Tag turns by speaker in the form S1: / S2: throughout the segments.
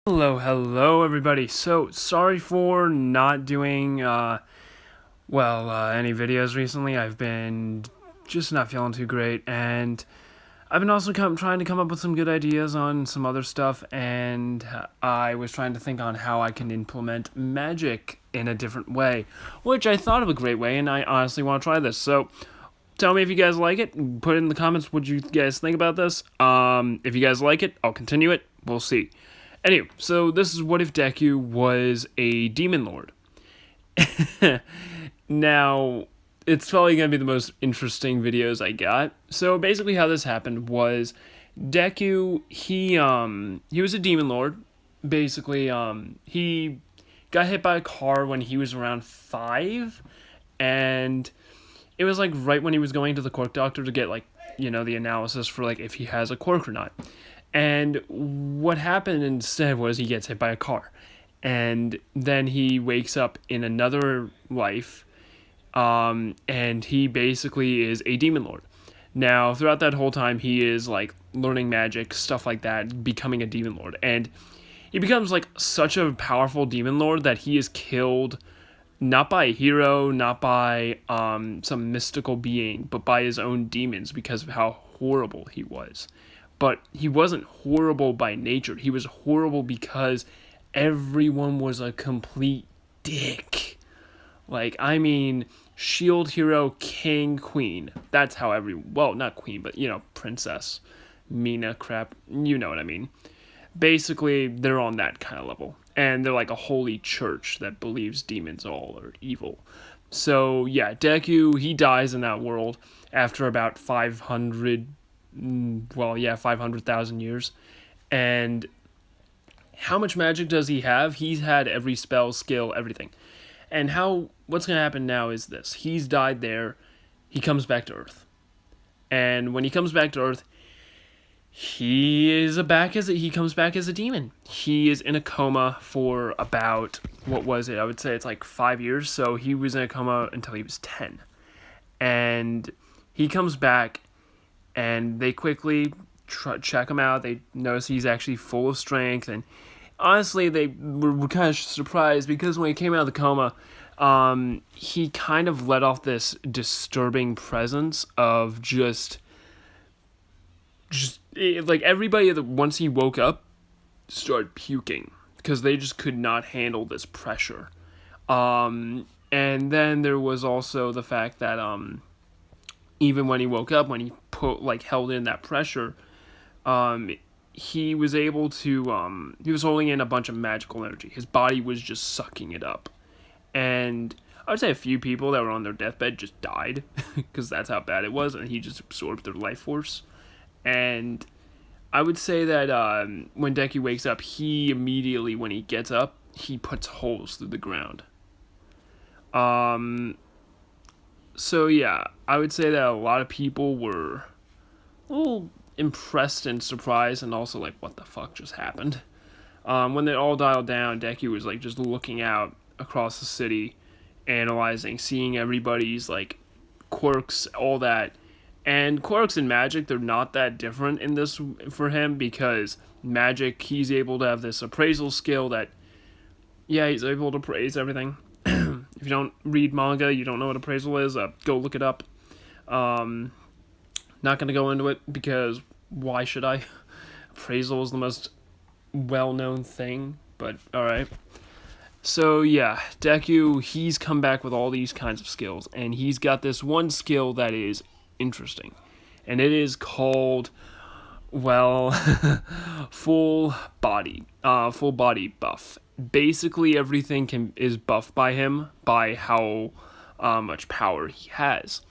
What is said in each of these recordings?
S1: Hello everybody. So, sorry for not doing, any videos recently. I've been just not feeling too great, and I've been also trying to come up with some good ideas on some other stuff, and I was trying to think on how I can implement magic in a different way, which I thought of a great way, and I honestly want to try this. So, tell me if you guys like it. Put it in the comments what you guys think about this. If you guys like it, I'll continue it. We'll see. Anyway, so this is what if Deku was a demon lord. Now, it's probably going to be the most interesting videos I got. So basically how this happened was Deku, he was a demon lord. Basically, he got hit by a car when he was around 5, and it was like right when he was going to the quirk doctor to get the analysis for if he has a quirk or not. And what happened instead was he gets hit by a car. And then he wakes up in another life. And he basically is a demon lord. Now, throughout that whole time, he is learning magic, stuff like that, becoming a demon lord. And he becomes such a powerful demon lord that he is killed not by a hero, not by some mystical being, but by his own demons because of how horrible he was. But he wasn't horrible by nature. He was horrible because everyone was a complete dick. Shield hero, king, queen. That's how not queen, but, princess, Mina crap. You know what I mean. Basically, they're on that kind of level. And they're like a holy church that believes demons all are evil. So, yeah, Deku, he dies in that world after about 500,000 years. And how much magic does he have? He's had every spell, skill, everything. And what's going to happen now is this. He's died there. He comes back to Earth. And when he comes back to Earth, he comes back as a demon. He is in a coma for about, I would say it's 5 years. So he was in a coma until he was 10. And he comes back, and they quickly check him out. They notice he's actually full of strength, and honestly, they were kind of surprised because when he came out of the coma, he kind of let off this disturbing presence of just everybody that once he woke up started puking because they just could not handle this pressure. And then there was also the fact that even when he woke up, when he held in that pressure, he was able to, he was holding in a bunch of magical energy. His body was just sucking it up. And I would say a few people that were on their deathbed just died because that's how bad it was, and he just absorbed their life force. And I would say that when Deku wakes up, he immediately, when he gets up, he puts holes through the ground. So yeah, I would say that a lot of people were a little impressed and surprised, and also what the fuck just happened. When they all dialed down, Deku was just looking out across the city, analyzing, seeing everybody's quirks, all that. And quirks and magic, they're not that different in this for him, because magic, he's able to have this appraisal skill that, yeah, he's able to appraise everything. If you don't read manga, you don't know what appraisal is, go look it up. Not going to go into it because why should I? Appraisal is the most well-known thing, but alright. So yeah, Deku, he's come back with all these kinds of skills, and he's got this one skill that is interesting, and it is called, full body buff. Basically, everything is buffed by him by how much power he has.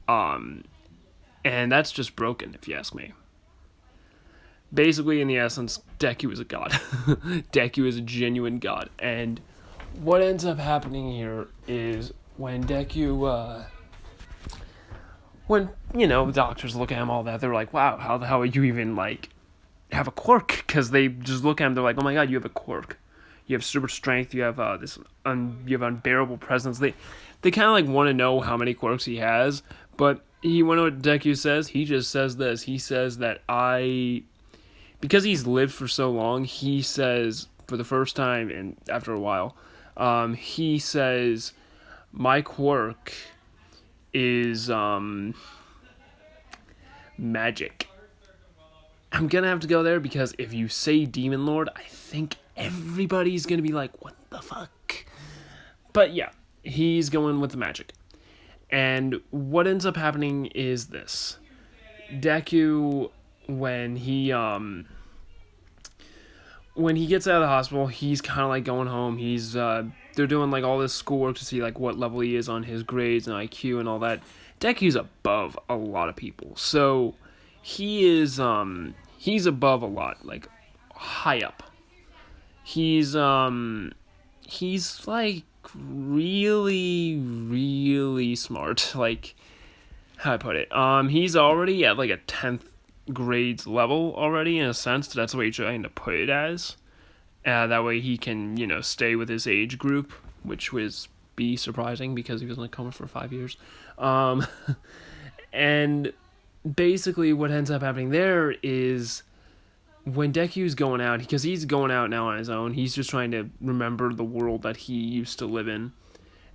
S1: And that's just broken, if you ask me. Basically, in the essence, Deku is a god. Deku is a genuine god. And what ends up happening here is when Deku, doctors look at him, all that, they're like, wow, how the hell are you even, have a quirk? Because they just look at him, they're like, oh my god, you have a quirk. You have super strength, you have you have unbearable presence. They kind of want to know how many quirks he has, but you want to know what Deku says? He just says this. He says that because he's lived for so long, he says for the first time and after a while, he says, my quirk is magic. I'm gonna have to go there because if you say Demon Lord, I think everybody's gonna be like, what the fuck? But yeah, he's going with the magic. And what ends up happening is this. Deku, when he gets out of the hospital, he's kind of like going home. They're doing like all this schoolwork to see like what level he is on his grades and IQ and all that. Deku's above a lot of people, so he's above a lot, like high up. He's like really smart. Like, how I put it. He's already at like a 10th grades level already, in a sense. That's the way you're trying to put it as. That way he can, stay with his age group, which was be surprising because he was only coming for 5 years. And basically what ends up happening there is when Deku's going out, because he's going out now on his own, he's just trying to remember the world that he used to live in.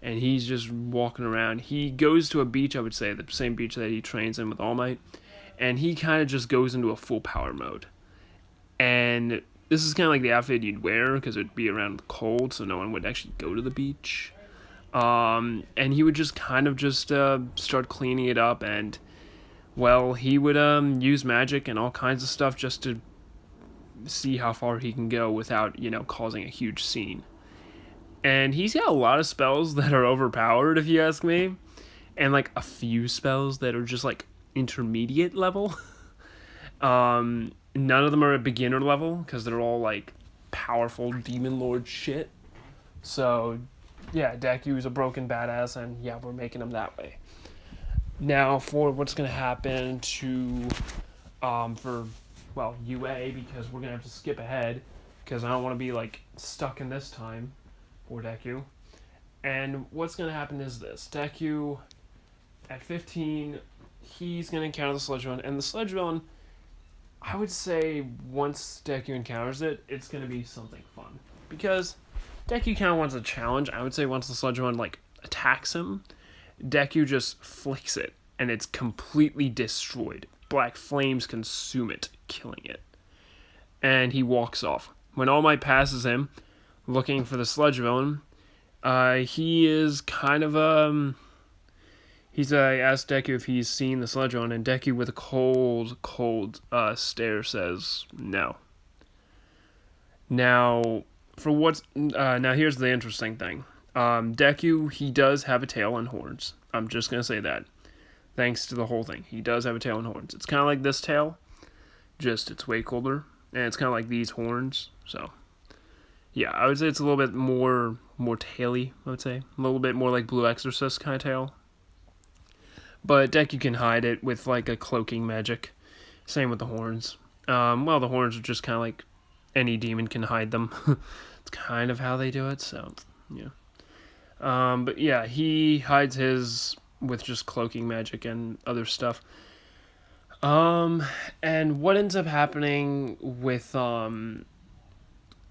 S1: And he's just walking around. He goes to a beach, I would say, the same beach that he trains in with All Might. And he kind of just goes into a full power mode. And this is kind of like the outfit you'd wear, because it'd be around the cold, so no one would actually go to the beach. And he would just kind of just start cleaning it up, and, well, he would use magic and all kinds of stuff just to see how far he can go without, causing a huge scene. And he's got a lot of spells that are overpowered, if you ask me. And, like, a few spells that are just, like, intermediate level. None of them are at beginner level, because they're all, like, powerful Demon Lord shit. So, yeah, Deku's a broken badass, and, yeah, we're making him that way. Now, for what's going to happen to, UA, because we're going to have to skip ahead, because I don't want to be, like, stuck in this time. For Deku. And what's going to happen is this. Deku, at 15, he's going to encounter the Sludge Villain. And the Sludge Villain, I would say once Deku encounters it, it's going to be something fun. Because Deku kind of wants a challenge. I would say once the Sludge Villain, attacks him, Deku just flicks it. And it's completely destroyed. Black flames consume it, killing it. And he walks off. When All Might passes him, looking for the Sludge Villain, he is kind of, he's asked Deku if he's seen the Sludge Villain, and Deku with a cold stare says no. Now, now here's the interesting thing. Deku, he does have a tail and horns. I'm just gonna say that. Thanks to the whole thing. He does have a tail and horns. It's kind of like this tail, just it's way cooler, and it's kind of like these horns, so... Yeah, I would say it's a little bit more taily, I would say. A little bit more like Blue Exorcist kind of tail. But Deku can hide it with, like, a cloaking magic. Same with the horns. The horns are just kind of like any demon can hide them. It's kind of how they do it, so, yeah. But, yeah, he hides his with just cloaking magic and other stuff. And what ends up happening with the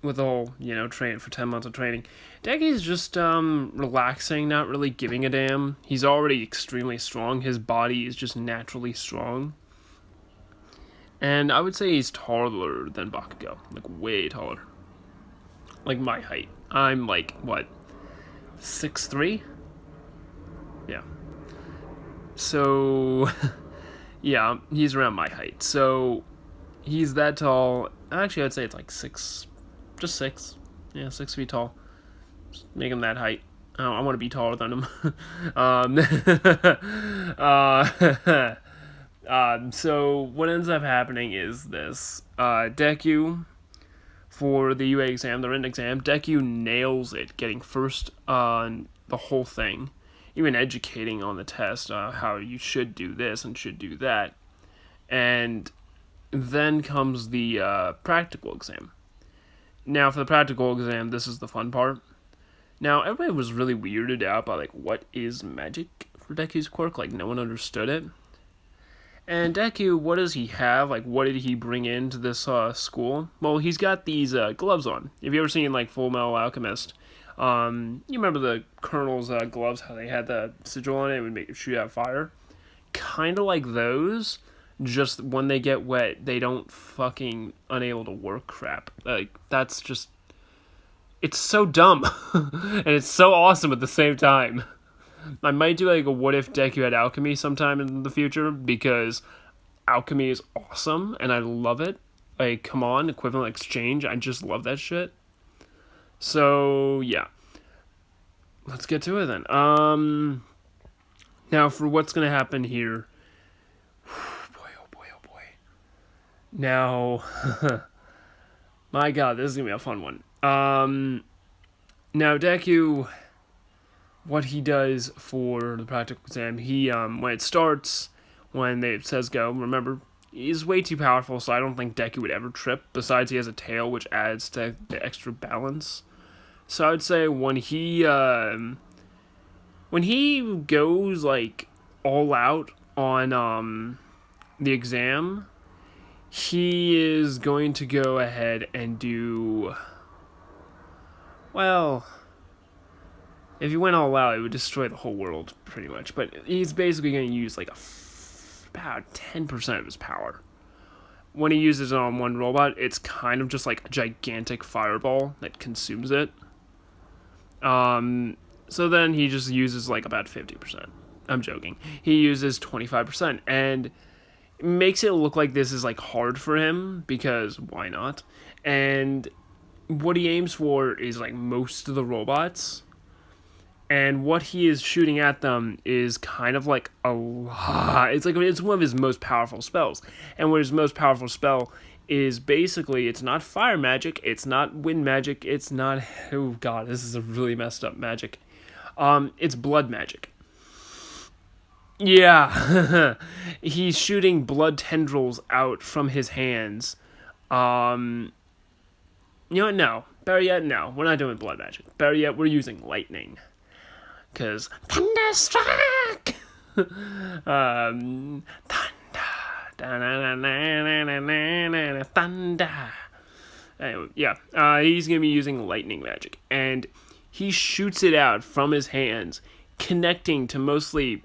S1: whole, train for 10 months of training, Deku's just, relaxing, not really giving a damn. He's already extremely strong. His body is just naturally strong. And I would say he's taller than Bakugo. Like, way taller. Like, my height. I'm, 6'3"? Yeah. So, yeah, he's around my height. So, he's that tall. Actually, I'd say it's, 6... Just 6. Yeah, 6 feet tall. Just make him that height. I want to be taller than him. So what ends up happening is this. Deku, for the UA exam, the written exam, Deku nails it, getting first on the whole thing. Even educating on the test, how you should do this and should do that. And then comes the practical exam. Now, for the practical exam, this is the fun part. Now, everybody was really weirded out by, what is magic for Deku's quirk? No one understood it. And Deku, what does he have? Like, what did he bring into this school? Well, he's got these gloves on. Have you ever seen, like, Full Metal Alchemist? You remember the Colonel's gloves, how they had the sigil on it, would make it shoot out fire? Kind of like those, just when they get wet, they don't fucking unable to work crap. Like, that's just... It's so dumb. And it's so awesome at the same time. I might do like a what if Deku had alchemy sometime in the future, because alchemy is awesome and I love it. Like, come on, equivalent exchange. I just love that shit. So yeah, let's get to it then. Now for what's gonna happen here. Boy, oh boy, oh boy. Now, my God, this is gonna be a fun one. Now Deku, what he does for the practical exam, he when it starts, when it says go, remember, he's way too powerful, so I don't think Deku would ever trip. Besides, he has a tail, which adds to the extra balance. So I would say when he goes like all out on the exam, he is going to go ahead and do, well, if he went all out, it would destroy the whole world, pretty much. But he's basically going to use, like, about 10% of his power. When he uses it on one robot, it's kind of just, like, a gigantic fireball that consumes it. So then he just uses, like, about 50%. I'm joking. He uses 25%, and makes it look like this is, like, hard for him, because why not? And what he aims for is, like, most of the robots. And what he is shooting at them is kind of like a lot. It's one of his most powerful spells. And what his most powerful spell is, basically, it's not fire magic, it's not wind magic, it's not, oh god, this is a really messed up magic. It's blood magic. Yeah. He's shooting blood tendrils out from his hands. You know what? No. Better yet, no. We're not doing blood magic. Better yet, we're using lightning. Because Thunderstruck! Thunder. Thunder. Anyway, yeah. He's going to be using lightning magic. And he shoots it out from his hands, connecting to mostly,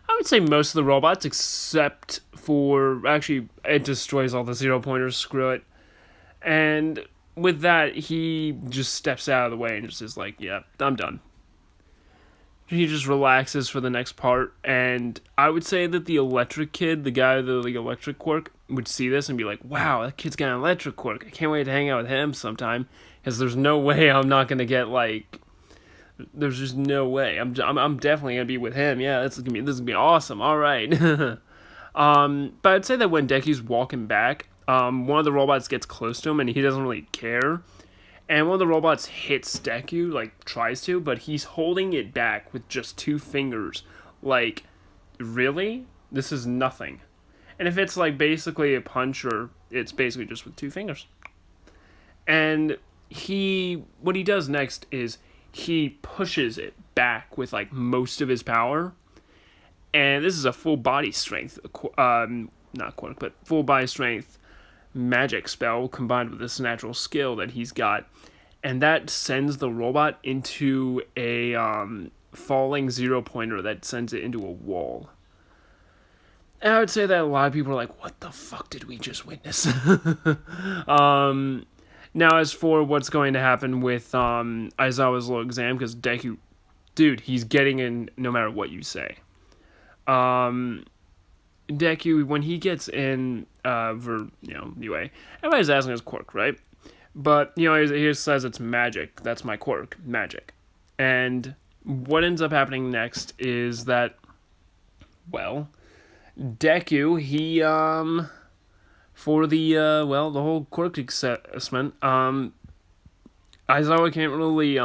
S1: I would say most of the robots, except for, actually, it destroys all the 0-pointers, screw it. And with that, he just steps out of the way and just is like, yeah, I'm done. He just relaxes for the next part, and I would say that the electric kid, the guy with the electric quirk, would see this and be like, wow, that kid's got an electric quirk. I can't wait to hang out with him sometime, because there's no way I'm not going to get, like, there's just no way. I'm definitely going to be with him. Yeah, this is going to be awesome. All right. But I'd say that when Deku's walking back, one of the robots gets close to him, and he doesn't really care. And one of the robots hits Deku, like, tries to, but he's holding it back with just 2 fingers. Like, really? This is nothing. And if it's, like, basically a punch, or it's basically just with 2 fingers. And what he does next is he pushes it back with, most of his power. And this is a full body strength, not quirk, but full body strength magic spell combined with this natural skill that he's got, and that sends the robot into a falling 0-pointer that sends it into a wall. And I would say that a lot of people are like, what the fuck did we just witness? Now, as for what's going to happen with Aizawa's little exam, because Deku, dude, he's getting in no matter what you say. Deku, when he gets in, anyway, everybody's asking his quirk, right? But, he says it's magic. That's my quirk, magic. And what ends up happening next is that, well, Deku, he, for the whole quirk assessment, Aizawa can't really,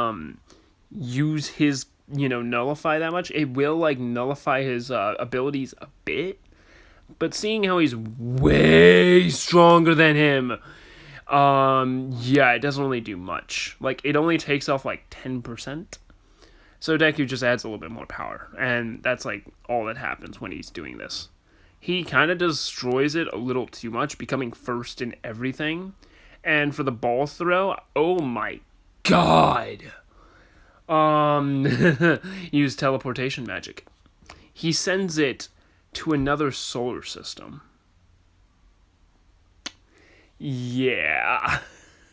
S1: use his, nullify that much. It will, nullify his, abilities a bit. But seeing how he's way stronger than him, it doesn't really do much. It only takes off, 10%. So Deku just adds a little bit more power. And that's, all that happens when he's doing this. he kind of destroys it a little too much, becoming first in everything. And for the ball throw, oh my god. Use teleportation magic. He sends it to another solar system. Yeah.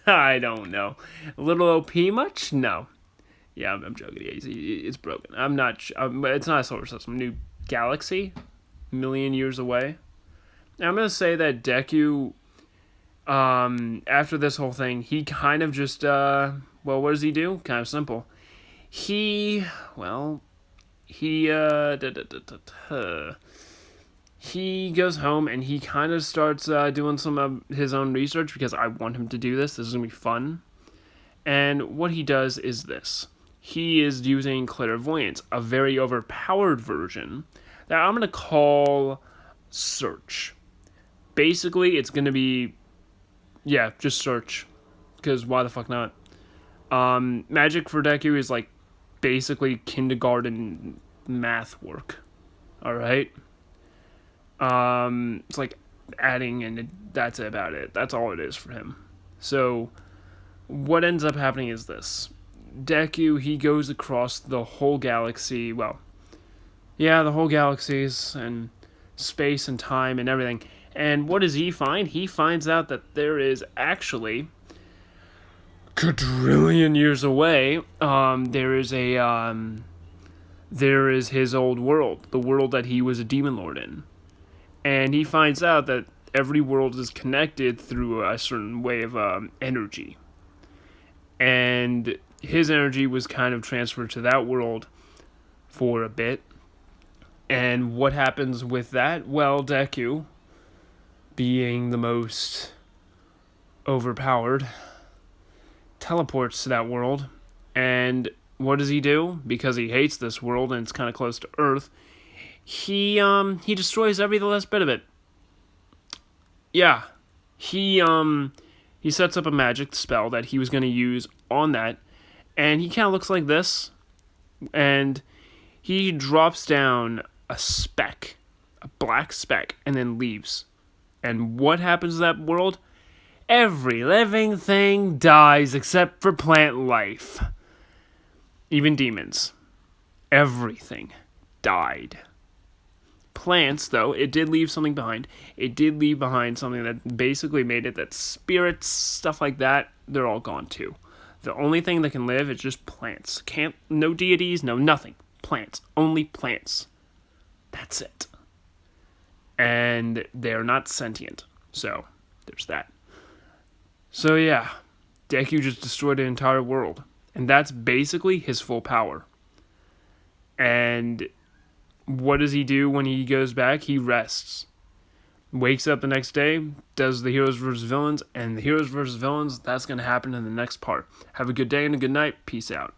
S1: I don't know. A little OP much? No. Yeah, I'm joking. It's broken. I'm not. It's not a solar system. New galaxy, million years away. Now, I'm gonna say that Deku, after this whole thing, he kind of just well, what does he do? Kind of simple. He he goes home and he kind of starts doing some of his own research because I want him to do this. This is gonna be fun. And what he does is this. He is using clairvoyance, a very overpowered version that I'm going to call search. Basically, it's going to be, yeah, just search. Because why the fuck not? Magic for Deku is like basically kindergarten math work. Alright? It's like adding and that's about it. That's all it is for him. So what ends up happening is this. Deku, he goes across the whole galaxy, well, yeah, the whole galaxies and space and time and everything. And what does he find? He finds out that there is actually quadrillion years away, there is his old world, the world that he was a demon lord in. And he finds out that every world is connected through a certain way of energy. And his energy was kind of transferred to that world for a bit. And what happens with that? Well, Deku, being the most overpowered, teleports to that world. And what does he do? Because he hates this world and it's kind of close to Earth, he destroys every last bit of it. Yeah. He sets up a magic spell that he was going to use on that, and he kind of looks like this, and he drops down a speck, a black speck, and then leaves. And what happens to that world? Every living thing dies except for plant life. Even demons. Everything died. Plants, though, it did leave something behind. It did leave behind something that basically made it that spirits, stuff like that, they're all gone too. The only thing that can live is just plants. No deities, no nothing. Plants. Only plants. That's it. And they're not sentient. So, there's that. So yeah, Deku just destroyed the entire world. And that's basically his full power. And what does he do when he goes back? He rests. Wakes up the next day, does the Heroes vs. Villains, and the Heroes vs. Villains, that's going to happen in the next part. Have a good day and a good night. Peace out.